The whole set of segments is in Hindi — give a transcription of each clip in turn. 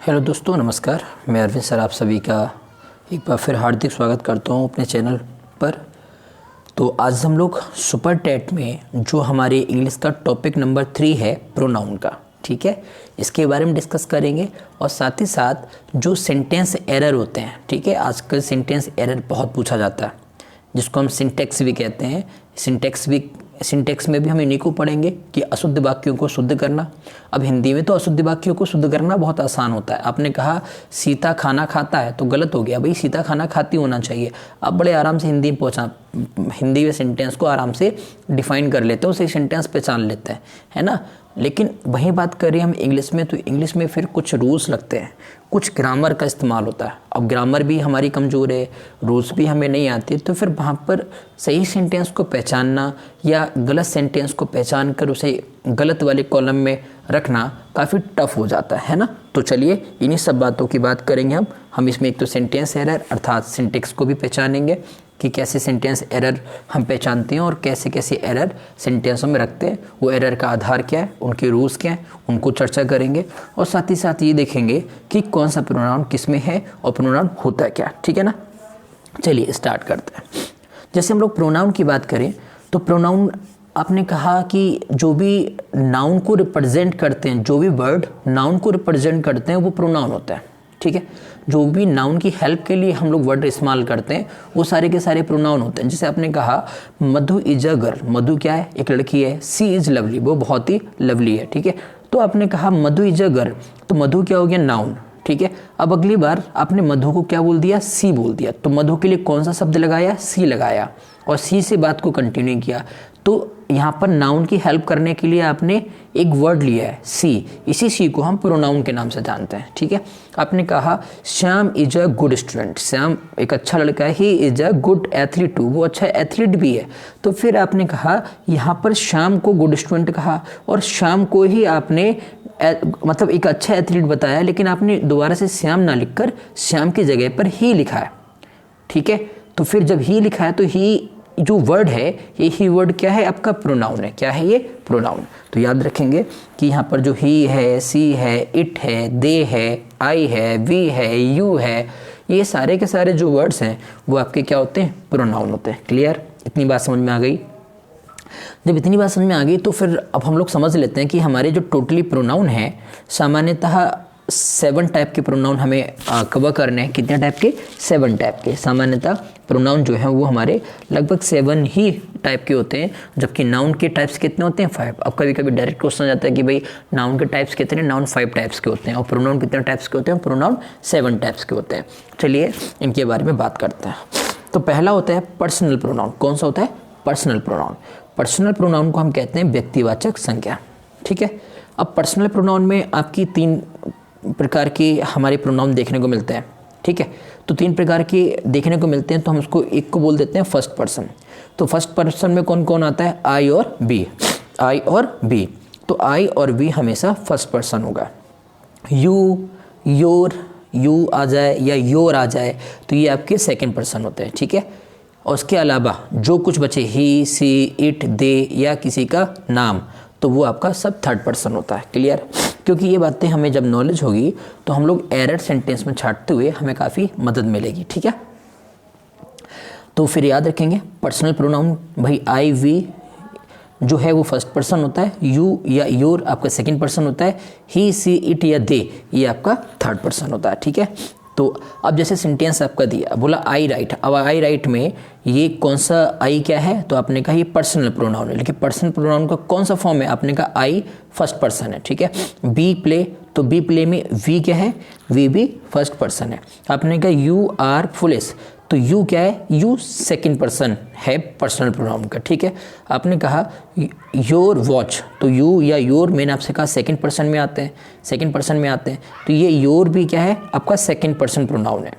हेलो दोस्तों, नमस्कार। मैं अरविंद सर आप सभी का एक बार फिर हार्दिक स्वागत करता हूं अपने चैनल पर। तो आज हम लोग सुपर टेट में जो हमारे इंग्लिश का टॉपिक नंबर 3 है प्रोनाउन का, ठीक है, इसके बारे में डिस्कस करेंगे। और साथ ही साथ जो सेंटेंस एरर होते हैं, ठीक है, आजकल सेंटेंस एरर बहुत पूछा जाता है जिसको हम सिंटेक्स भी कहते हैं। सिंटेक्स में भी हम इन्हीं को पढ़ेंगे कि अशुद्ध वाक्यों को शुद्ध करना। अब हिंदी में तो अशुद्ध वाक्यों को शुद्ध करना बहुत आसान होता है। आपने कहा सीता खाना खाता है तो गलत हो गया, भाई सीता खाना खाती होना चाहिए। आप बड़े आराम से हिंदी में सेंटेंस को आराम से डिफाइन कर लेते हैं, उसे सेंटेंस पहचान लेते हैं, है ना। लेकिन वही बात करें हम इंग्लिश में, तो इंग्लिश में फिर कुछ रूल्स लगते हैं, कुछ ग्रामर का इस्तेमाल होता है। अब ग्रामर भी हमारी कमज़ोर है, रूल्स भी हमें नहीं आते, तो फिर वहाँ पर सही सेंटेंस को पहचानना या गलत सेंटेंस को पहचान कर उसे गलत वाले कॉलम में रखना काफ़ी टफ हो जाता है ना। तो चलिए इन्हीं सब बातों की बात करेंगे हम इसमें। एक तो सेंटेंस एरर अर्थात सिंटेक्स को भी पहचानेंगे कि कैसे सेंटेंस एरर हम पहचानते हैं और कैसे कैसे एरर सेंटेंसों में रखते हैं, वो एरर का आधार क्या है, उनके रूल्स क्या हैं, उनको चर्चा करेंगे। और साथ ही साथ ये देखेंगे कि कौन सा प्रोनाउन किस में है और प्रोनाउन होता है क्या, ठीक है ना। चलिए स्टार्ट करते हैं। जैसे हम लोग प्रोनाउन की बात करें तो प्रोनाउन, आपने कहा कि जो भी नाउन को रिप्रेजेंट करते हैं, जो भी वर्ड नाउन को रिप्रेजेंट करते हैं वो प्रोनाउन होता है, ठीक है। जो भी नाउन की हेल्प के लिए हम लोग वर्ड इस्तेमाल करते हैं वो सारे के सारे प्रोनाउन होते हैं। जैसे आपने कहा मधु इज अ गर्ल, मधु क्या है, एक लड़की है। सी इज लवली, वो बहुत ही लवली है, ठीक है। तो आपने कहा मधु इज अ गर्ल, तो मधु क्या हो गया, नाउन, ठीक है। अब अगली बार आपने मधु को क्या बोल दिया, सी बोल दिया, तो मधु के लिए कौन सा शब्द लगाया, सी लगाया, और सी से बात को कंटिन्यू किया। तो यहाँ पर नाउन की हेल्प करने के लिए आपने एक वर्ड लिया है सी, इसी सी को हम प्रोनाउन के नाम से जानते हैं, ठीक है। आपने कहा Shyam is a good student, Shyam एक अच्छा लड़का है। He is a good athlete too, वो अच्छा एथलीट भी है। तो फिर आपने कहा यहाँ पर श्याम को गुड स्टूडेंट कहा और श्याम को ही आपने मतलब एक अच्छा एथलीट बताया, लेकिन आपने दोबारा से श्याम ना लिखकर श्याम की जगह पर ही लिखा है, ठीक है। तो फिर जब ही लिखा है तो ही जो वर्ड है, ये ही वर्ड क्या है, आपका प्रोनाउन है। क्या है ये, प्रोनाउन। तो याद रखेंगे कि यहाँ पर जो ही है, सी है, इट है, दे है, आई है, वी है, यू है, ये सारे के सारे जो वर्ड्स हैं वो आपके क्या होते हैं, प्रोनाउन होते हैं। क्लियर, इतनी बात समझ में आ गई। जब इतनी बात समझ में आ गई तो फिर अब हम लोग समझ लेते हैं कि हमारे जो टोटली प्रोनाउन है, सामान्यतः 7 टाइप के प्रोनाउन हमें कवर करने हैं। कितने टाइप के, 7 टाइप के। सामान्यतः प्रोनाउन जो है वो हमारे लगभग 7 ही टाइप के होते हैं, जबकि नाउन के टाइप्स कितने होते हैं, 5। अब कभी कभी डायरेक्ट क्वेश्चन आ जाता है कि भाई नाउन के टाइप्स कितने, नाउन 5 टाइप्स के होते हैं, और प्रोनाउन कितने टाइप्स के होते हैं, प्रोनाउन 7 टाइप्स के होते हैं। चलिए इनके बारे में बात करते हैं। तो पहला होता है पर्सनल प्रोनाउन। कौन सा होता है, पर्सनल प्रोनाउन। पर्सनल प्रोनाउन को हम कहते हैं व्यक्तिवाचक संज्ञा, ठीक है। अब पर्सनल प्रोनाउन में आपकी 3 प्रकार के हमारे प्रोनाउन देखने को मिलते हैं, ठीक है। तो 3 प्रकार के देखने को मिलते हैं, तो हम उसको एक को बोल देते हैं फर्स्ट पर्सन। तो फर्स्ट पर्सन में कौन कौन आता है, आई और बी, आई और बी। तो आई और बी हमेशा फर्स्ट पर्सन होगा। यू, योर, यू आ जाए या योर आ जाए तो ये आपके सेकंड पर्सन होते हैं, ठीक है। और उसके अलावा जो कुछ बचे, ही, सी, इट, दे या किसी का नाम, तो वो आपका सब थर्ड पर्सन होता है। क्लियर, क्योंकि ये बातें हमें जब नॉलेज होगी तो हम लोग एरर सेंटेंस में छांटते हुए हमें काफ़ी मदद मिलेगी, ठीक है। तो फिर याद रखेंगे पर्सनल प्रोनाउन, भाई आई, वी जो है वो फर्स्ट पर्सन होता है, यू या योर आपका सेकंड पर्सन होता है, ही, सी, इट या दे ये आपका थर्ड पर्सन होता है, ठीक है। तो अब जैसे सेंटेंस आपका दिया, बोला आई राइट। अब आई राइट में ये कौन सा आई क्या है, तो आपने कहा ये पर्सनल प्रोनाउन है। लेकिन पर्सनल प्रोनाउन का कौन सा फॉर्म है, आपने कहा आई फर्स्ट पर्सन है, ठीक है। बी प्ले, तो बी प्ले में वी क्या है, वी भी फर्स्ट पर्सन है। आपने कहा यू आर फुलिश, तो यू क्या है, यू सेकंड पर्सन है पर्सनल प्रोनाउन का, ठीक है। आपने कहा योर वॉच, तो यू या योर मैंने आपसे कहा सेकंड पर्सन में आते हैं, सेकंड पर्सन में आते हैं, तो ये योर भी क्या है, आपका सेकंड पर्सन प्रोनाउन है,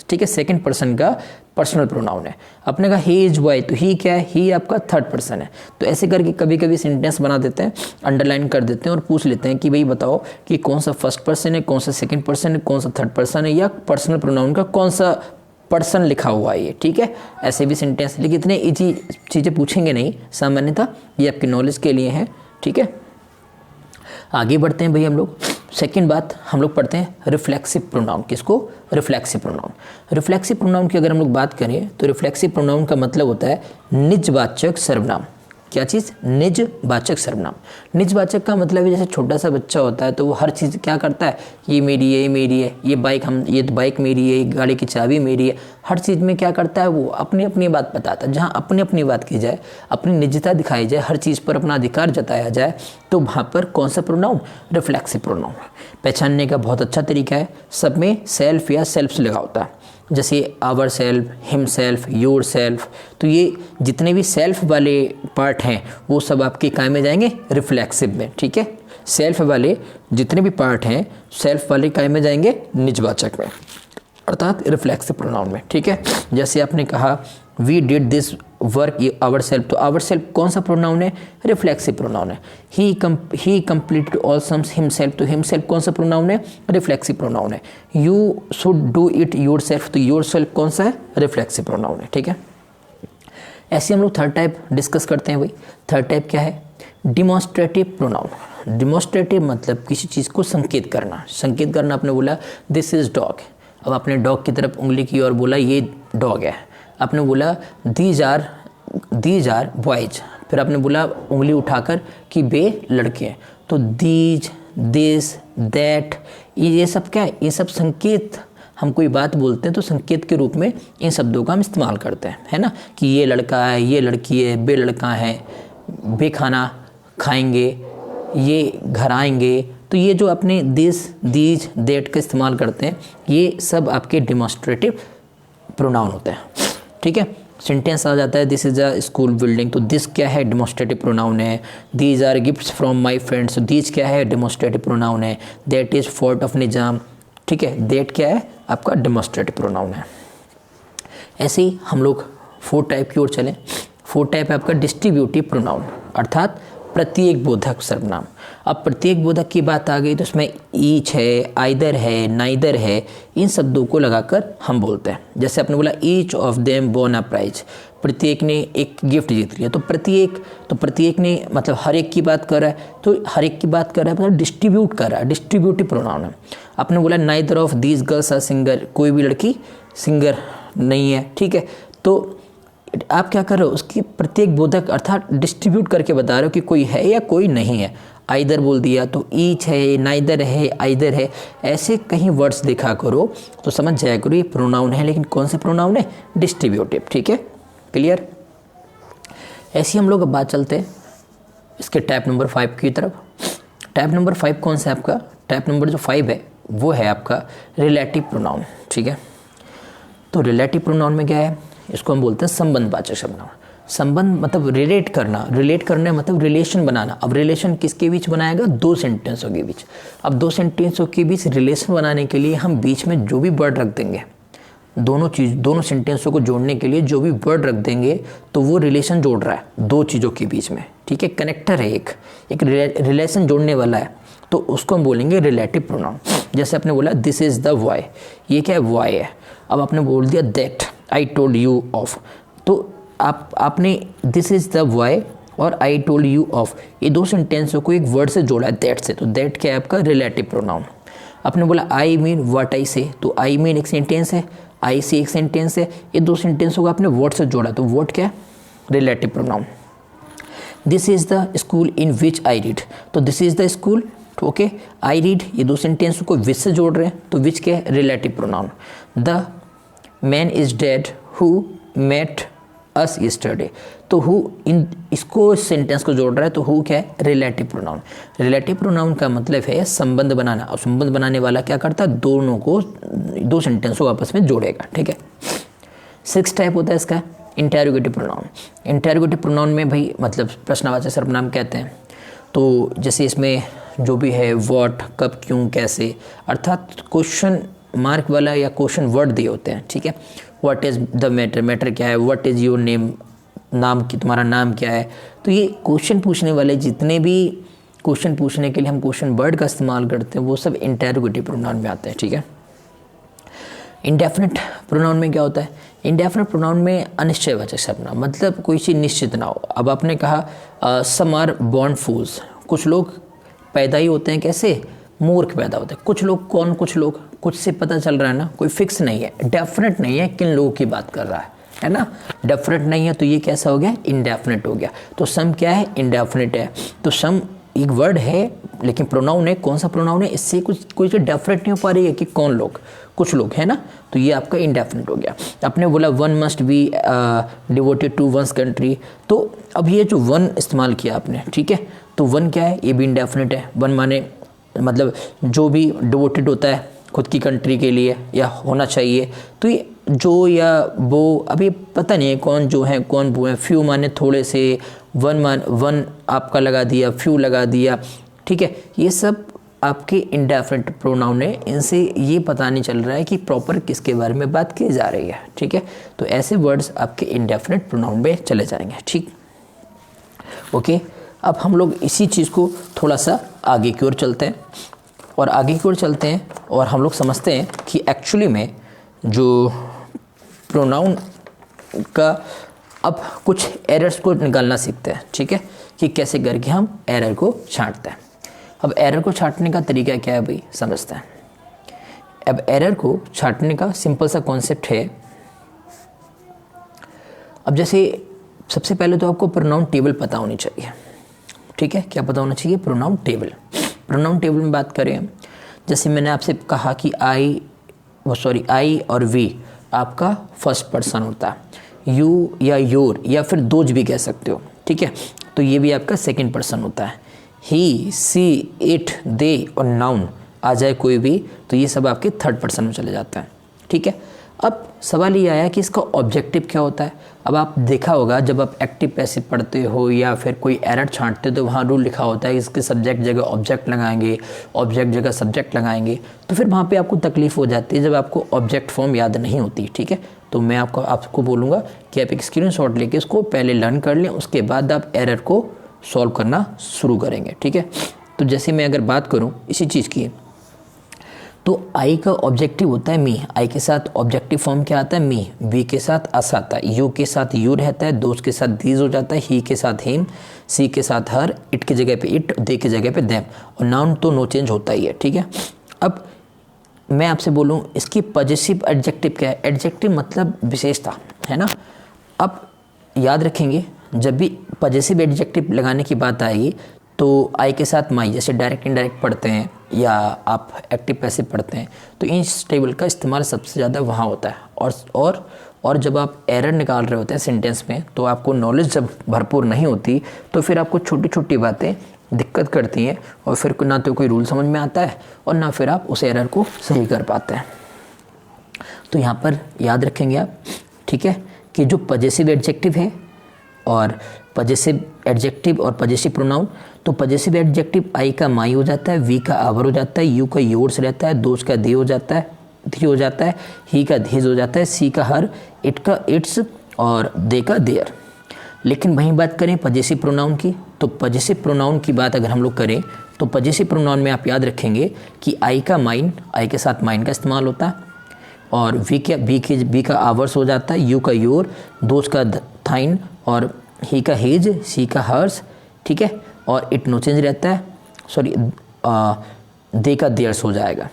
ठीक है, सेकंड पर्सन का पर्सनल प्रोनाउन है। आपने कहा ही इज बॉय, तो ही क्या है, ही आपका थर्ड पर्सन है। तो ऐसे करके कभी कभी सेंटेंस बना देते हैं, अंडरलाइन कर देते हैं और पूछ लेते हैं कि भाई बताओ कि कौन सा फर्स्ट पर्सन है, कौन सा सेकंड पर्सन है, कौन सा थर्ड पर्सन है, या पर्सनल प्रोनाउन का कौन सा पर्सन लिखा हुआ है ये, ठीक है। ऐसे भी सेंटेंस, लेकिन इतने इजी चीज़ें पूछेंगे नहीं, सामान्यतः ये आपकी नॉलेज के लिए है, ठीक है। आगे बढ़ते हैं भाई हम लोग। सेकंड बात हम लोग पढ़ते हैं रिफ्लेक्सिव प्रोनाउन। किसको? Reflexive pronoun. रिफ्लेक्सिव प्रोनाउन की अगर हम लोग बात करें तो रिफ्लेक्सिव प्रोनाउन का मतलब होता है निजवाचक सर्वनाम। क्या चीज़? निजवाचक सर्वनाम। निजवाचक का मतलब है जैसे छोटा सा बच्चा होता है तो वो हर चीज़ क्या करता है, ये मेरी है, ये मेरी है, ये बाइक मेरी है, ये गाड़ी की चाबी मेरी है। हर चीज़ में क्या करता है वो अपनी अपनी बात बताता है। जहाँ अपनी अपनी बात की जाए, अपनी निजता दिखाई जाए, हर चीज़ पर अपना अधिकार जताया जाए, तो वहाँ पर कौन सा प्रोनाउन? Reflexive pronoun. पहचानने का बहुत अच्छा तरीका है, सब में सेल्फ या सेल्फ लगा होता है। जैसे ourself, himself, yourself, तो ये जितने भी सेल्फ वाले पार्ट हैं वो सब आपके काय में जाएंगे? रिफ्लेक्सिव में। ठीक है, सेल्फ वाले जितने भी पार्ट हैं सेल्फ वाले काय में जाएंगे? निजवाचक में, अर्थात रिफ्लेक्सिव प्रोनाउन में। ठीक है, जैसे आपने कहा we did this work ourself, तो आवर सेल्फ कौन सा प्रोनाउन है? रिफ्लेक्सिव प्रोनाउन है। He completed all sums himself, तो हिमसेल्फ कौन सा प्रोनाउन है? रिफ्लेक्सिव प्रोनाउन है। You should do it yourself, तो योर सेल्फ कौन सा है? रिफ्लेक्सिव प्रोनाउन है। ठीक है, ऐसे हम लोग थर्ड टाइप डिस्कस करते हैं। भाई थर्ड टाइप क्या है? Demonstrative pronoun. डिमॉन्स्ट्रेटिव मतलब किसी चीज़ को संकेत करना। संकेत करना, आपने बोला दिस इज डॉग, अब आपने डॉग की तरफ उंगली की और बोला ये डॉग है। आपने बोला दीज आर बॉयज, फिर आपने बोला उंगली उठाकर कि वे लड़के हैं, तो दीज, दिस, दैट, ये सब क्या है? ये सब संकेत। हम कोई बात बोलते हैं तो संकेत के रूप में इन शब्दों का हम इस्तेमाल करते हैं, है ना, कि ये लड़का है, ये लड़की है, वे लड़का है, वे खाना खाएंगे, ये घर आएंगे। तो ये जो अपने दिस, दीज, दैट का इस्तेमाल करते हैं, ये सब आपके डिमॉन्स्ट्रेटिव प्रोनाउन होते हैं। ठीक है, सेंटेंस आ जाता है this is a school building, तो दिस क्या है? डिमॉन्स्ट्रेटिव प्रोनाउन है। These are gifts from my friends, तो दीज क्या है? डिमॉन्स्ट्रेटिव प्रोनाउन है। That is fort of Nizam, ठीक है, दैट क्या है? आपका डिमॉन्स्ट्रेटिव प्रोनाउन है। ऐसे ही हम लोग फोर्थ टाइप की ओर चलें। फोर्थ टाइप है आपका डिस्ट्रीब्यूटिव प्रोनाउन, अर्थात प्रत्येक बोधक सर्वनाम। अब प्रत्येक बोधक की बात आ गई तो इसमें ईच है, आइदर है, नाइदर है, इन शब्दों को लगाकर हम बोलते हैं। जैसे आपने बोला each of them won a prize, प्रत्येक ने एक गिफ्ट जीत लिया, तो प्रत्येक ने मतलब हर एक की बात कर रहा है, तो हर एक की बात कर रहा है मतलब डिस्ट्रीब्यूट कर रहा है, डिस्ट्रीब्यूटिव प्रोनाउन है। आपने बोला neither of these girls are singer, कोई भी लड़की सिंगर नहीं है। ठीक है, तो आप क्या कर रहे हो? उसकी प्रत्येक बोधक अर्थात डिस्ट्रीब्यूट करके बता रहे हो कि कोई है या कोई नहीं है। आइदर बोल दिया तो ईच है, नाइदर है, आइदर है, ऐसे कहीं वर्ड्स देखा करो तो समझ जाया करो ये प्रोनाउन है, लेकिन कौन सा प्रोनाउन है? डिस्ट्रीब्यूटिव। ठीक है, क्लियर। ऐसे हम लोग अब बात चलते हैं इसके टाइप नंबर 5 की तरफ। टाइप नंबर 5 कौन सा है आपका? टाइप नंबर जो 5 है वो है आपका रिलेटिव प्रोनाउन। ठीक है, तो रिलेटिव प्रोनाउन में क्या है? इसको हम बोलते हैं संबंधवाचक सर्वनाम। संबंध मतलब रिलेट करना मतलब रिलेशन बनाना। अब रिलेशन किसके बीच बनाएगा? दो सेंटेंसों के बीच। अब दो सेंटेंसों के बीच रिलेशन बनाने के लिए हम बीच में जो भी वर्ड रख देंगे, दोनों सेंटेंसों को जोड़ने के लिए जो भी वर्ड रख देंगे तो वो रिलेशन जोड़ रहा है दो चीज़ों के बीच में। ठीक है, कनेक्टर है, एक रिलेशन जोड़ने वाला है, तो उसको हम बोलेंगे रिलेटिव प्रोनाउन। जैसे आपने बोला दिस इज़ द बॉय, ये क्या है? बॉय है। अब आपने बोल दिया that I told you of, तो आपने दिस इज़ द बॉय और आई टोल्ड यू ऑफ, ये दो सेंटेंसों को एक वर्ड से जोड़ा है दैट से, तो दैट क्या है? आपका रिलेटिव प्रोनाउन। आपने बोला आई मीन व्हाट आई से, तो आई मीन एक सेंटेंस है, आई से एक सेंटेंस है, ये दो सेंटेंसों को आपने वर्ड से जोड़ा, तो वर्ड क्या है? Relative pronoun. This is the school in which I read, तो this is the school, okay, I read, ये दो सेंटेंसों को विच से जोड़ रहे हैं, तो विच क्या है? Relative pronoun. The man is dead who met us yesterday, तो हु इन इसको सेंटेंस को जोड़ रहा है, तो हु क्या है? Relative pronoun. रिलेटिव प्रोनाउन का मतलब है संबंध बनाना, और संबंध बनाने वाला क्या करता है? दो सेंटेंसों को आपस में जोड़ेगा। ठीक है, 6 टाइप होता है इसका इंटेरोगेटिव प्रोनाउन। इंटेरोगेटिव प्रोनाउन में भाई मतलब प्रश्नवाचक सर्वनाम कहते हैं, तो जैसे इसमें जो भी है व्हाट, कब, क्यों, कैसे, अर्थात क्वेश्चन मार्क वाला या क्वेश्चन वर्ड दिए होते हैं। ठीक है, what is the matter, matter क्या है? व्हाट इज़ योर नेम, नाम की तुम्हारा नाम क्या है? तो ये क्वेश्चन पूछने वाले जितने भी क्वेश्चन पूछने के लिए हम क्वेश्चन वर्ड का इस्तेमाल करते हैं वो सब इंटेरोगेटिव प्रोनाउन में आते हैं। ठीक है, इंडेफिनिट प्रोनाउन में क्या होता है? इंडेफिनिट प्रोनाउन में अनिश्चयवाचक सर्वनाम, मतलब कोई चीज़ निश्चित ना हो। अब आपने कहा सम आर बॉर्न फूल्स, कुछ लोग पैदा ही होते हैं कैसे? मूर्ख पैदा होते हैं। कुछ लोग, कौन कुछ लोग, कुछ से पता चल रहा है ना, कोई फिक्स नहीं है, डेफिनेट नहीं है किन लोगों की बात कर रहा है ना, डेफिनेट नहीं है, तो ये कैसा हो गया, इंडेफिनेट हो गया। तो सम क्या है, इंडेफिनेट है। तो सम एक वर्ड है लेकिन प्रोनाउन है, कौन सा प्रोनाउन है, इससे कुछ कोई डेफिनेट नहीं हो पा रही है कि कौन लोग, कुछ लोग, है ना, तो ये आपका इंडेफिनेट हो गया। आपने बोला one must be devoted to one's country, तो अब ये जो वन इस्तेमाल किया आपने, ठीक है, तो वन क्या है, ये भी इंडेफिनेट है। वन माने मतलब जो भी डिवोटेड होता है खुद की कंट्री के लिए या होना चाहिए, तो ये जो या वो, अभी पता नहीं है कौन जो है कौन वो है। फ्यू माने थोड़े से, वन आपका लगा दिया, फ्यू लगा दिया, ठीक है, ये सब आपके इंडेफिनिट प्रोनाउन है। इनसे ये पता नहीं चल रहा है कि प्रॉपर किसके बारे में बात की जा रही है, ठीक है, तो ऐसे वर्ड्स आपके इंडेफिनिट प्रोनाउन में चले जाएंगे, ठीक, ओके। अब हम लोग इसी चीज़ को थोड़ा सा आगे की ओर चलते हैं और आगे की ओर चलते हैं और हम लोग समझते हैं कि एक्चुअली में जो प्रोनाउन का अब कुछ एरर्स को निकालना सीखते हैं, ठीक है, कि कैसे करके हम एरर को छांटते हैं। अब एरर को छांटने का तरीका क्या है भाई, समझते हैं। अब एरर को छांटने का सिंपल सा कॉन्सेप्ट है। अब जैसे सबसे पहले तो आपको प्रोनाउन टेबल पता होनी चाहिए, ठीक है, क्या पता होना चाहिए, प्रोनाउन टेबल। प्रोनाउन टेबल में बात करें, जैसे मैंने आपसे कहा कि आई और वी आपका फर्स्ट पर्सन होता है, यू या योर या फिर दोज भी कह सकते हो, ठीक है, तो ये भी आपका सेकंड पर्सन होता है। ही, सी, इट, दे और नाउन आ जाए कोई भी, तो ये सब आपके थर्ड पर्सन में चले जाता है, ठीक है। अब सवाल ये आया कि इसका ऑब्जेक्टिव क्या होता है। अब आप देखा होगा जब आप एक्टिव पैसिव पढ़ते हो या फिर कोई एरर छांटते हो तो वहाँ रूल लिखा होता है इसके सब्जेक्ट जगह ऑब्जेक्ट लगाएंगे, ऑब्जेक्ट जगह सब्जेक्ट लगाएंगे, तो फिर वहाँ पे आपको तकलीफ हो जाती है जब आपको ऑब्जेक्ट फॉर्म याद नहीं होती, ठीक है। तो मैं आपको बोलूँगा कि आप एक स्क्रीनशॉट लेके इसको पहले लर्न कर लें, उसके बाद आप एरर को सॉल्व करना शुरू करेंगे, ठीक है। तो जैसे मैं अगर बात करूँ इसी चीज़ की, तो आई का ऑब्जेक्टिव होता है मी, आई के साथ ऑब्जेक्टिव फॉर्म क्या आता है, मी, वी के साथ अस आता है, यू के साथ यू रहता है, दोस्त के साथ दीज हो जाता है, ही के साथ हिम, सी के साथ हर, इट की जगह पे इट, दे की जगह पे देम, और नाउन तो नो चेंज होता ही है, ठीक है। अब मैं आपसे बोलूँ इसकी पॉजिटिव एडजेक्टिव क्या है, एडजेक्टिव मतलब विशेषता, है ना। अब याद रखेंगे जब भी पॉजिटिव एडजेक्टिव लगाने की बात आएगी तो आई के साथ माई, जैसे डायरेक्ट इनडायरेक्ट पढ़ते हैं या आप एक्टिव पैसिव पढ़ते हैं, तो इस टेबल का इस्तेमाल सबसे ज़्यादा वहाँ होता है। और जब आप एरर निकाल रहे होते हैं सेंटेंस में, तो आपको नॉलेज जब भरपूर नहीं होती तो फिर आपको छोटी छोटी बातें दिक्कत करती हैं और फिर ना तो कोई रूल समझ में आता है और ना फिर आप उस एरर को सही कर पाते हैं। तो यहाँ पर याद रखेंगे आप, ठीक है, कि जो पॉजिटिव एडजेक्टिव है और पॉजिटिव एडजेक्टिव और पॉजिटिव प्रोनाउन, तो पॉजिटिव एडजेक्टिव आई का माई हो जाता है, वी का आवर हो जाता है, यू का योर्स रहता है, दोस्त का दे हो जाता है, ही का धीज हो जाता है, सी का हर, इट का इट्स और दे का देयर। लेकिन वहीं बात करें पॉजिटिव प्रोनाउन की, तो पॉजिटिव प्रोनाउन की बात अगर हम लोग करें तो पॉजिटिव प्रोनाउन में आप याद रखेंगे कि आई का माइन, आई के साथ माइन का इस्तेमाल होता है, और वी का आवर्स हो जाता है, यू का योर, दोस्त का थाइन, और ही का हिज, सी का हर्स, ठीक है, और इट नो चेंज रहता है, दे का देयर्स हो जाएगा।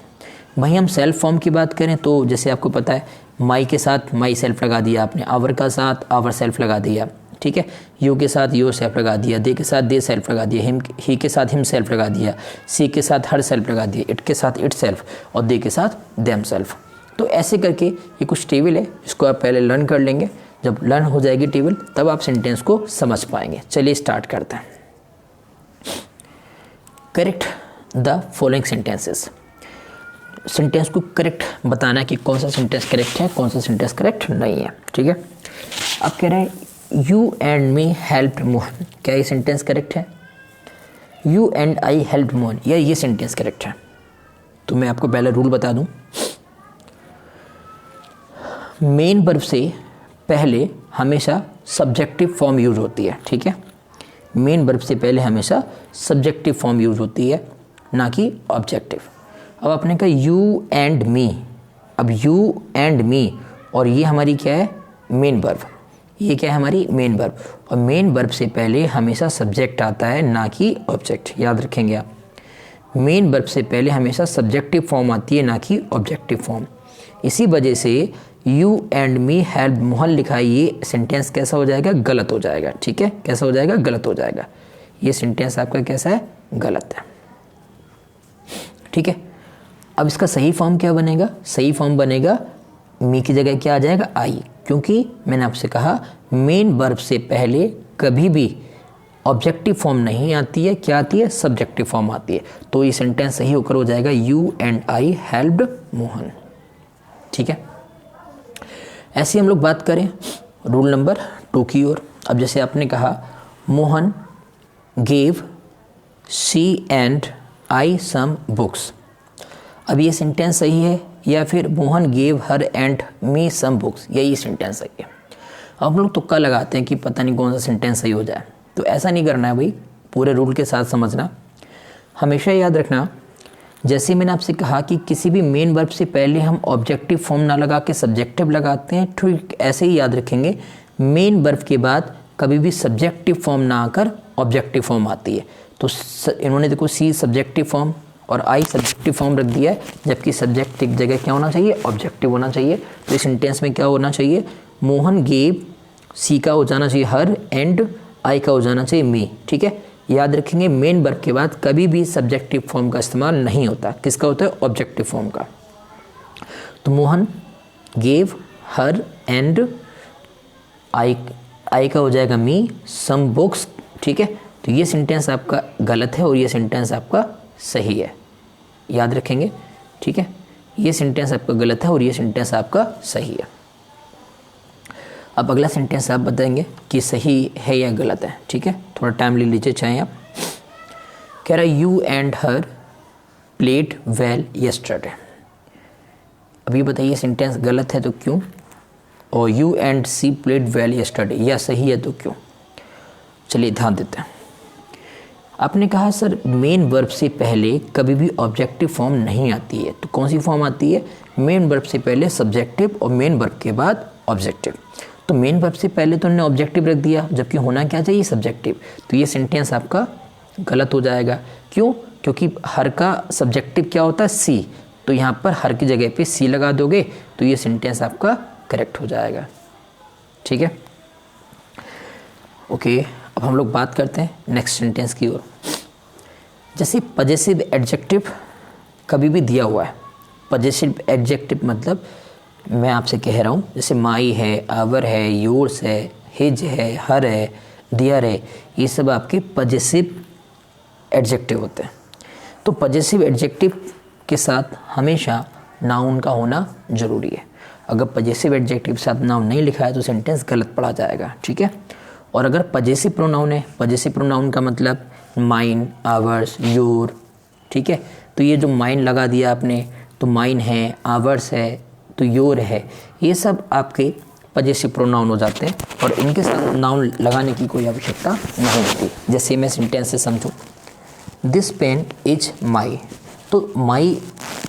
वहीं हम सेल्फ फॉर्म की बात करें तो जैसे आपको पता है माई के साथ माई सेल्फ लगा दिया आपने, आवर का साथ आवर सेल्फ लगा दिया, ठीक है, यू के साथ योर सेल्फ लगा दिया, दे के साथ दे सेल्फ लगा दिया, ही के साथ हिम सेल्फ लगा दिया, सी के साथ हर सेल्फ लगा दिया, इट के साथ इट सेल्फ और दे के साथ देम सेल्फ। तो ऐसे करके ये कुछ टेबल है जिसको आप पहले लर्न कर लेंगे, जब लर्न हो जाएगी टेबल तब आप सेंटेंस को समझ पाएंगे। चलिए स्टार्ट करते हैं। Correct the following sentences, sentence को करेक्ट बताना कि कौन सा सेंटेंस करेक्ट है, कौन सा सेंटेंस करेक्ट नहीं है, ठीक है। अब कह रहे हैं you and me helped Mohan, क्या ये सेंटेंस करेक्ट है? You and I helped Mohan, या ये सेंटेंस करेक्ट है? तो मैं आपको पहला रूल बता दूं, मेन वर्ब से पहले हमेशा सब्जेक्टिव फॉर्म यूज होती है, ठीक है। मेन वर्ब से पहले हमेशा सब्जेक्टिव फॉर्म यूज होती है, ना कि ऑब्जेक्टिव। अब आपने कहा यू एंड मी, अब यू एंड मी और ये हमारी क्या है, मेन वर्ब, ये क्या है हमारी मेन वर्ब, और मेन वर्ब से पहले हमेशा सब्जेक्ट आता है ना कि ऑब्जेक्ट, याद रखेंगे आप। मेन वर्ब से पहले हमेशा सब्जेक्टिव फॉर्म आती है, ना कि ऑब्जेक्टिव फॉर्म। इसी वजह से you and me help Mohan लिखा है, ये सेंटेंस कैसा हो जाएगा, गलत हो जाएगा। ठीक है, कैसा हो जाएगा, गलत हो जाएगा। ये सेंटेंस आपका कैसा है, गलत है। ठीक है, अब इसका सही फॉर्म क्या बनेगा, सही फॉर्म बनेगा मी की जगह क्या आ जाएगा, आई, क्योंकि मैंने आपसे कहा मेन वर्ब से पहले कभी भी ऑब्जेक्टिव फॉर्म नहीं आती है, क्या आती है, सब्जेक्टिव फॉर्म आती है। तो ये सेंटेंस सही होकर हो जाएगा you and I helped Mohan. ठीक है, ऐसे हम लोग बात करें रूल नंबर 2 की ओर। अब जैसे आपने कहा Mohan gave she and I some books. अब ये सेंटेंस सही है या फिर Mohan gave her and me some books, यही सेंटेंस सही है। अब हम लोग तुक्का लगाते हैं कि पता नहीं कौन सा सेंटेंस सही हो जाए, तो ऐसा नहीं करना है भाई, पूरे रूल के साथ समझना। हमेशा याद रखना, जैसे मैंने आपसे कहा कि किसी भी मेन वर्ब से पहले हम ऑब्जेक्टिव फॉर्म ना लगा के सब्जेक्टिव लगाते हैं, ठीक ऐसे ही याद रखेंगे मेन वर्ब के बाद कभी भी सब्जेक्टिव फॉर्म ना आकर ऑब्जेक्टिव फॉर्म आती है। तो इन्होंने देखो सी सब्जेक्टिव फॉर्म और आई सब्जेक्टिव फॉर्म रख दिया है, जबकि सब्जेक्ट की जगह क्या होना चाहिए, ऑब्जेक्टिव होना चाहिए। तो इस सेंटेंस में क्या होना चाहिए, मोहन गेव, सी का हो जाना चाहिए हर, एंड आई का हो जाना चाहिए मी। ठीक है, याद रखेंगे मेन वर्ब के बाद कभी भी सब्जेक्टिव फॉर्म का इस्तेमाल नहीं होता, किसका होता है, ऑब्जेक्टिव फॉर्म का। तो Mohan gave her and I का हो जाएगा मी सम बुक्स। ठीक है, तो ये सेंटेंस आपका गलत है और ये सेंटेंस आपका सही है, याद रखेंगे। ठीक है, ये सेंटेंस आपका गलत है और ये सेंटेंस आपका सही है। अब अगला सेंटेंस आप बताएंगे कि सही है या गलत है। ठीक है, थोड़ा टाइम ले लीजिए चाहे आप। कह रहा है you and her played well yesterday. अभी बताइए सेंटेंस गलत है तो क्यों, और you and she played well yesterday या सही है तो क्यों। चलिए ध्यान देते हैं। आपने कहा सर मेन वर्ब से पहले कभी भी ऑब्जेक्टिव फॉर्म नहीं आती है, तो कौन सी फॉर्म आती है, मेन वर्ब से पहले सब्जेक्टिव और मेन वर्ब के बाद ऑब्जेक्टिव। तो मेन वर्ब से पहले तो उन्होंने ऑब्जेक्टिव रख दिया, जबकि होना क्या चाहिए, सब्जेक्टिव। तो ये सेंटेंस आपका गलत हो जाएगा। क्यों, क्योंकि हर का सब्जेक्टिव क्या होता है, सी। तो यहाँ पर हर की जगह पे सी लगा दोगे तो ये सेंटेंस आपका करेक्ट हो जाएगा। ठीक है, ओके। अब हम लोग बात करते हैं नेक्स्ट सेंटेंस की ओर। जैसे पजेसिव एडजेक्टिव कभी भी दिया हुआ है, पजेसिव एडजेक्टिव मतलब मैं आपसे कह रहा हूँ जैसे माई है, आवर है, योर्स है, हिज है, हर है, दियर है, ये सब आपके पजेसिव एडजेक्टिव होते हैं। तो पजेसिव एडजेक्टिव के साथ हमेशा नाउन का होना ज़रूरी है। अगर पजेसिव एडजेक्टिव के साथ नाउन नहीं लिखा है तो सेंटेंस गलत पढ़ा जाएगा। ठीक है, और अगर पजेसिव प्रोनाउन है, पजेसिव प्रोनाउन का मतलब माइन, आवर्स, योर। ठीक है, तो ये जो माइन लगा दिया आपने, तो माइन है, आवर्स है, तो योर है, ये सब आपके पजेसिव प्रोनाउन हो जाते हैं और इनके साथ नाउन लगाने की कोई आवश्यकता नहीं होती। जैसे मैं सेंटेंस से समझूँ, दिस पेन इज माई, तो माई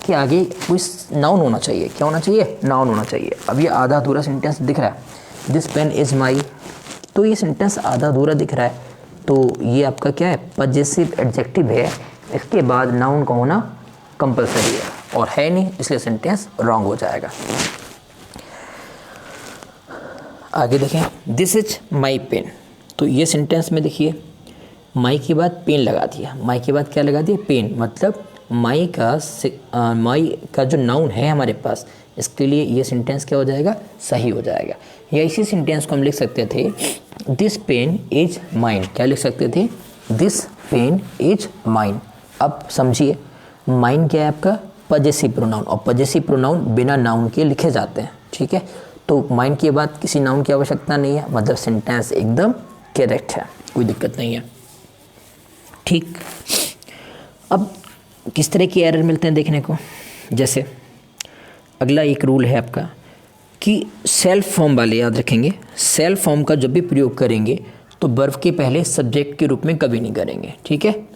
के आगे कोई नाउन होना चाहिए, क्या होना चाहिए, नाउन होना चाहिए। अब ये आधा अधूरा सेंटेंस दिख रहा है, दिस पेन इज माई, तो ये सेंटेंस आधा अधूरा दिख रहा है, तो ये आपका क्या है, पजेसिव एडजेक्टिव है, इसके बाद नाउन का होना कंपलसरी है और है नहीं, इसलिए सेंटेंस रॉन्ग हो जाएगा। आगे देखें, दिस इज माई पेन, तो ये सेंटेंस में देखिए माई के बाद पेन लगा दिया, माई के बाद क्या लगा दिया, पेन, मतलब माई का जो नाउन है हमारे पास, इसके लिए ये सेंटेंस क्या हो जाएगा, सही हो जाएगा। या इसी सेंटेंस को हम लिख सकते थे, दिस पेन इज माइन, क्या लिख सकते थे, दिस पेन इज माइन। अब समझिए माइन क्या है आपका, पजेसिव प्रोनाउन, और पजेसिव प्रोनाउन बिना नाउन के लिखे जाते हैं। ठीक है, तो माइन के बाद किसी नाउन की आवश्यकता नहीं है, मतलब सेंटेंस एकदम करेक्ट है, कोई दिक्कत नहीं है। ठीक, अब किस तरह की एरर मिलते हैं देखने को, जैसे अगला एक रूल है आपका कि सेल्फ फॉर्म वाले याद रखेंगे, सेल्फ फॉर्म का जब भी प्रयोग करेंगे तो वर्ब के पहले सब्जेक्ट के रूप में कभी नहीं करेंगे। ठीक है,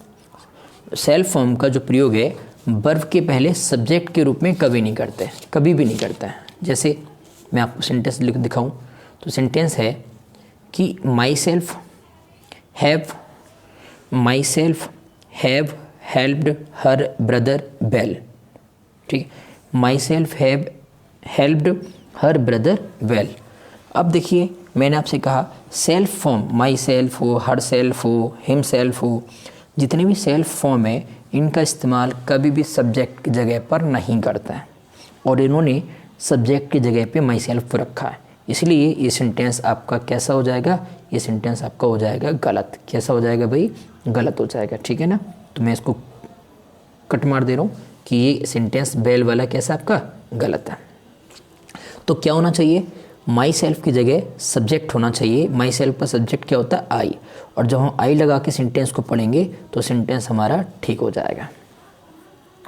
सेल्फ फॉर्म का जो प्रयोग है वर्ब के पहले सब्जेक्ट के रूप में कभी नहीं करते, कभी भी नहीं करते हैं। जैसे मैं आपको सेंटेंस लिख दिखाऊं, तो सेंटेंस है कि my self have helped her brother well. ठीक है, my self have helped her brother well. अब देखिए मैंने आपसे कहा सेल्फ फॉर्म, माई सेल्फ हो, हर सेल्फ हो, हिम सेल्फ हो, जितने भी सेल्फ फॉर्म है इनका इस्तेमाल कभी भी सब्जेक्ट की जगह पर नहीं करता है, और इन्होंने सब्जेक्ट की जगह पे माई सेल्फ रखा है, इसलिए ये सेंटेंस आपका कैसा हो जाएगा, ये सेंटेंस आपका हो जाएगा गलत। कैसा हो जाएगा भाई, गलत हो जाएगा। ठीक है ना, तो मैं इसको कट मार दे रहा हूँ कि ये सेंटेंस वेल वाला कैसा आपका गलत है। तो क्या होना चाहिए, माई सेल्फ की जगह सब्जेक्ट होना चाहिए। माई सेल्फ का सब्जेक्ट क्या होता है, आई, और जब हम आई लगा के सेंटेंस को पढ़ेंगे तो सेंटेंस हमारा ठीक हो जाएगा।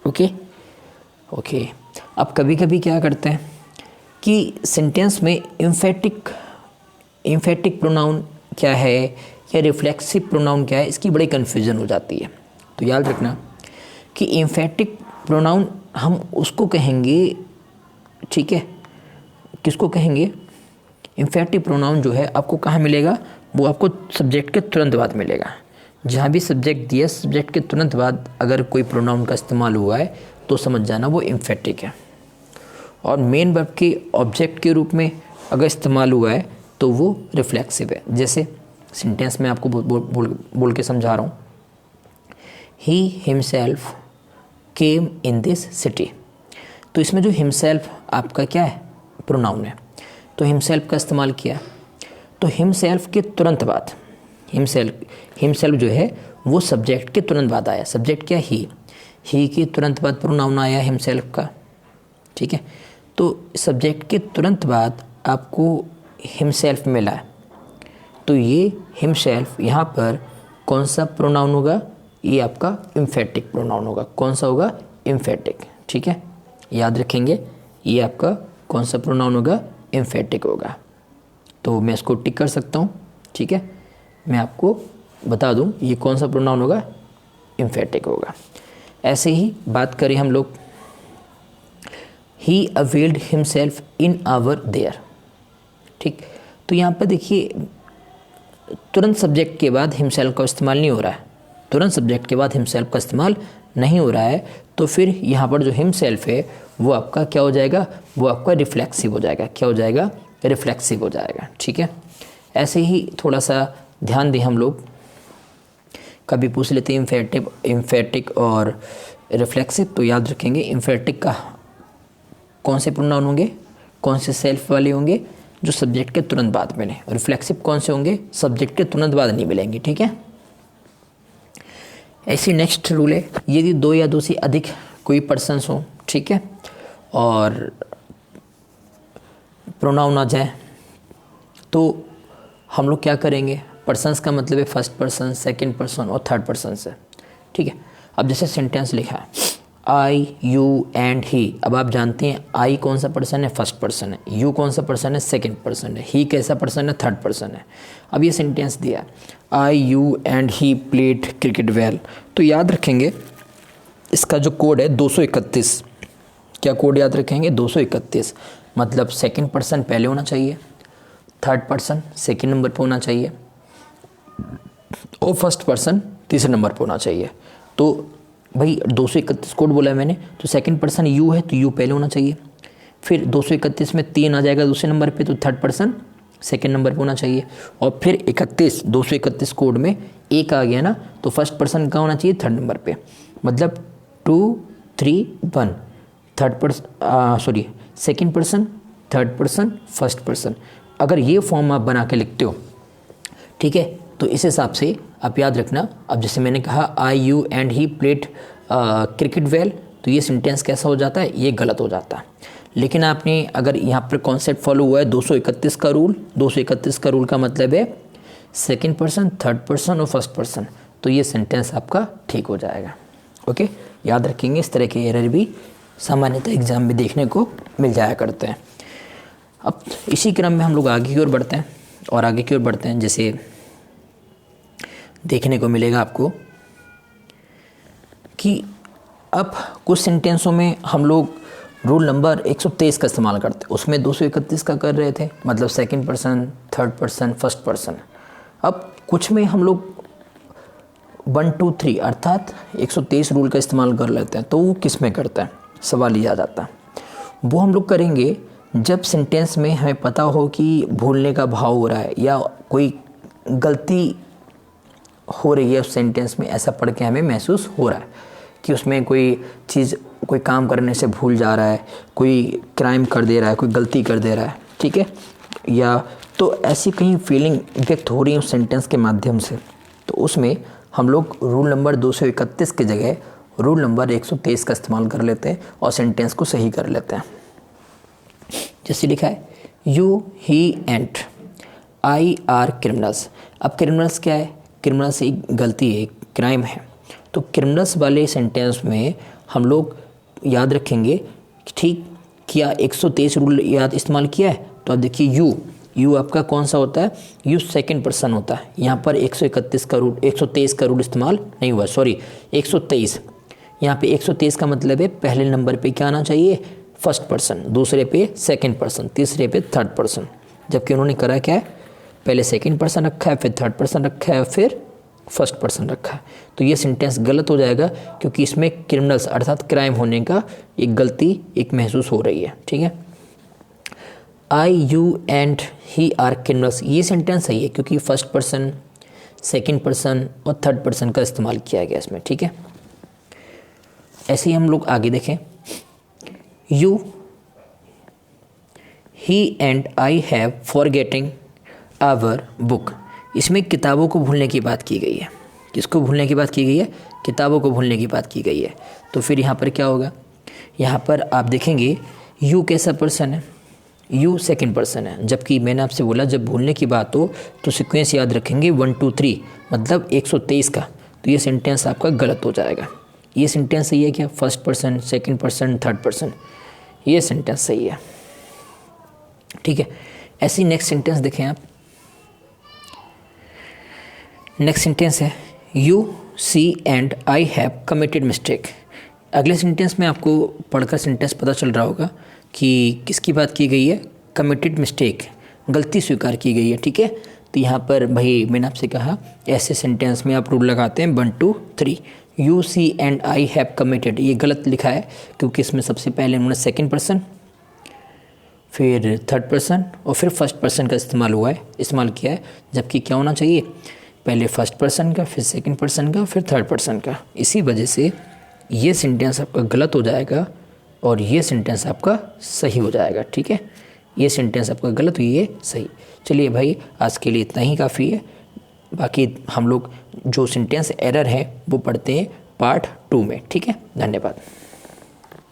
Okay okay. अब कभी कभी क्या करते हैं कि सेंटेंस में इम्फेटिक प्रोनाउन क्या है या रिफ्लेक्सिव प्रोनाउन क्या है, इसकी बड़ी कन्फ्यूजन हो जाती है। तो याद रखना कि इम्फेटिक प्रोनाउन हम उसको कहेंगे, ठीक है, किसको कहेंगे, इम्फेटिव प्रोनाउन जो है आपको कहाँ मिलेगा, वो आपको सब्जेक्ट के तुरंत बाद मिलेगा। जहाँ भी सब्जेक्ट दिया, सब्जेक्ट के तुरंत बाद अगर कोई प्रोनाउन का इस्तेमाल हुआ है तो समझ जाना वो इम्फेटिक है। और मेन वर्ब के ऑब्जेक्ट के रूप में अगर इस्तेमाल हुआ है तो वो रिफ्लेक्सिव है। जैसे सेंटेंस में आपको बोल के समझा रहा हूँ, he himself came in this city. तो इसमें जो हिमसेल्फ आपका क्या है, प्रोनाउन है, तो हिमसेल्फ का इस्तेमाल किया। तो हिमसेल्फ के तुरंत बाद हिमसेल्फ जो है वो सब्जेक्ट के तुरंत बाद आया। सब्जेक्ट क्या, ही के तुरंत बाद प्रोनाउन आया हिमसेल्फ का। ठीक है, तो सब्जेक्ट के तुरंत बाद आपको हिमसेल्फ मिला है, तो ये हिमसेल्फ यहाँ पर कौन सा प्रोनाउन होगा, ये आपका इम्फेटिक प्रोनाउन होगा। कौन सा होगा, इम्फेटिक। ठीक है, याद रखेंगे, ये आपका कौन सा प्रोनाउन होगा, इम्फेटिक होगा। तो मैं इसको टिक कर सकता हूँ। ठीक है, मैं आपको बता दूँ ये कौन सा प्रोनाउन होगा, इम्फेटिक होगा। ऐसे ही बात करें हम लोग, he availed himself in our there. ठीक, तो यहाँ पर देखिए तुरंत सब्जेक्ट के बाद हिमसेल्फ का इस्तेमाल नहीं हो रहा है, तुरंत सब्जेक्ट के बाद हिमसेल्फ का इस्तेमाल नहीं हो रहा है, तो फिर यहाँ पर जो हिमसेल्फ है वो आपका क्या हो जाएगा, वो आपका रिफ्लेक्सिव हो जाएगा। क्या हो जाएगा, रिफ्लेक्सिव हो जाएगा। ठीक है, ऐसे ही थोड़ा सा ध्यान दें हम लोग, कभी पूछ लेते हैं इम्फेटिक और रिफ्लेक्सिव, तो याद रखेंगे इम्फेटिक का कौन से प्रोनाउन होंगे, कौन से सेल्फ वाले होंगे, जो सब्जेक्ट के तुरंत बाद मिले। रिफ्लेक्सिव कौन से होंगे, सब्जेक्ट के तुरंत बाद नहीं मिलेंगे। ठीक है, ऐसी नेक्स्ट रूल है, यदि दो या दो से अधिक कोई पर्सन्स हो, ठीक है, और प्रोनाउन आ जाए तो हम लोग क्या करेंगे, पर्सन्स का मतलब है फर्स्ट पर्सन, सेकंड पर्सन और थर्ड पर्सन से। ठीक है, अब जैसे सेंटेंस लिखा है आई, यू एंड ही। अब आप जानते हैं आई कौन सा पर्सन है, फर्स्ट पर्सन है, यू कौन सा पर्सन है, सेकंड पर्सन है, ही कैसा पर्सन है, थर्ड पर्सन है। अब ये सेंटेंस दिया I, you and he played cricket well, तो याद रखेंगे इसका जो कोड है 231। क्या कोड याद रखेंगे, 231। मतलब सेकंड पर्सन पहले होना चाहिए, थर्ड पर्सन सेकंड नंबर पे होना चाहिए और फर्स्ट पर्सन तीसरे नंबर पे होना चाहिए। तो भाई 231 कोड बोला है मैंने, तो सेकंड पर्सन यू है तो यू पहले होना चाहिए, फिर 231 में 3 आ जाएगा दूसरे नंबर पे, तो थर्ड पर्सन सेकंड नंबर पे होना चाहिए, और फिर 231 कोड में 1 आ गया ना, तो फर्स्ट पर्सन कहाँ होना चाहिए, थर्ड नंबर पे। मतलब 2 3 1 third person, sorry second person, third person, first person. अगर ये फॉर्म आप बना के लिखते हो, ठीक है, तो इस हिसाब से आप याद रखना। अब जैसे मैंने कहा I, you and he played cricket well, तो ये सेंटेंस कैसा हो जाता है, ये गलत हो जाता है। लेकिन आपने अगर यहाँ पर कॉन्सेप्ट फॉलो हुआ है 231 का रूल, 231 का रूल का मतलब है सेकंड पर्सन, थर्ड पर्सन और फर्स्ट पर्सन, तो ये सेंटेंस आपका ठीक हो जाएगा। ओके, याद रखेंगे, इस तरह के एरर भी सामान्यतः एग्जाम में देखने को मिल जाया करते हैं। अब इसी क्रम में हम लोग आगे की ओर बढ़ते हैं और आगे की ओर बढ़ते हैं, जैसे देखने को मिलेगा आपको कि अब कुछ सेंटेंसों में हम लोग रूल नंबर 123 का इस्तेमाल करते हैं, उसमें 231 का कर रहे थे, मतलब second person, third person, first person. अब कुछ में हम लोग 1 2 3 अर्थात 123 रूल का इस्तेमाल कर लेते हैं, तो वो किस में करता है, सवाल ये आ जाता है। वो हम लोग करेंगे जब सेंटेंस में हमें पता हो कि भूलने का भाव हो रहा है या कोई गलती हो रही है उस सेंटेंस में, ऐसा पढ़ के हमें महसूस हो रहा है कि उसमें कोई चीज़, कोई काम करने से भूल जा रहा है, कोई क्राइम कर दे रहा है, कोई गलती कर दे रहा है, ठीक है, या तो ऐसी कहीं फीलिंग व्यक्त हो रही है उस सेंटेंस के माध्यम से, तो उसमें हम लोग रूल नंबर 231 की जगह रूल नंबर 123 का इस्तेमाल कर लेते हैं और सेंटेंस को सही कर लेते हैं। जैसे लिखा है you, he and I R criminals. अब क्रिमिनल्स क्या है, क्रिमिनल्स एक गलती है, क्राइम है, तो क्रिमिनल्स वाले सेंटेंस में हम लोग याद रखेंगे कि ठीक किया, 123 रूल याद इस्तेमाल किया है, तो अब देखिए यू आपका कौन सा होता है, यू सेकंड पर्सन होता है, यहाँ पर 131 का रूल 123 का रूल इस्तेमाल नहीं हुआ, सॉरी 123, यहाँ पे 123 का मतलब है पहले नंबर पे क्या आना चाहिए, फर्स्ट पर्सन, दूसरे पे सेकंड पर्सन, तीसरे पे थर्ड पर्सन, जबकि उन्होंने करा क्या है, पहले सेकंड पर्सन रखा है, फिर थर्ड पर्सन रखा है, फिर फर्स्ट पर्सन रखा है, तो ये सेंटेंस गलत हो जाएगा क्योंकि इसमें क्रिमिनल्स अर्थात क्राइम होने का एक गलती एक महसूस हो रही है, ठीक है। I, you and he are criminals, ये सेंटेंस सही है क्योंकि फर्स्ट पर्सन, सेकंड पर्सन और थर्ड पर्सन का इस्तेमाल किया गया इसमें, ठीक है। ऐसे ही हम लोग आगे देखें, you, he and I have forgetting our book, इसमें किताबों को भूलने की बात की गई है। किसको भूलने की बात की गई है, किताबों को भूलने की बात की गई है, तो फिर यहाँ पर क्या होगा, यहाँ पर आप देखेंगे यू कैसा पर्सन है, यू सेकंड पर्सन है, जबकि मैंने आपसे बोला जब भूलने की बात हो तो सीक्वेंस याद रखेंगे 1 2 3 मतलब 123 का, तो ये सेंटेंस आपका गलत हो जाएगा। ये सेंटेंस सही है क्या, first person, second person, third person, ये सेंटेंस सही है, ठीक है। ऐसी नेक्स्ट सेंटेंस देखें आप, नेक्स्ट सेंटेंस है you, she and I have committed mistake. अगले सेंटेंस में आपको पढ़कर सेंटेंस पता चल रहा होगा कि किसकी बात की गई है, कमिटेड मिस्टेक, गलती स्वीकार की गई है, ठीक है। तो यहाँ पर भाई मैंने आपसे कहा ऐसे सेंटेंस में आप रूल लगाते हैं 1 2 3, you, she and I have committed, ये गलत लिखा है क्योंकि इसमें सबसे पहले उन्होंने सेकंड पर्सन, फिर थर्ड पर्सन और फिर फर्स्ट पर्सन का इस्तेमाल किया है, जबकि क्या होना चाहिए, पहले फर्स्ट पर्सन का, फिर सेकंड पर्सन का, फिर थर्ड पर्सन का। इसी वजह से ये सेंटेंस आपका गलत हो जाएगा और ये सेंटेंस आपका सही हो जाएगा, ठीक है। ये सेंटेंस आपका गलत हुई है, सही। चलिए भाई आज के लिए इतना ही काफ़ी है, बाकी हम लोग जो सेंटेंस एरर है वो पढ़ते हैं पार्ट 2 में, ठीक है। धन्यवाद।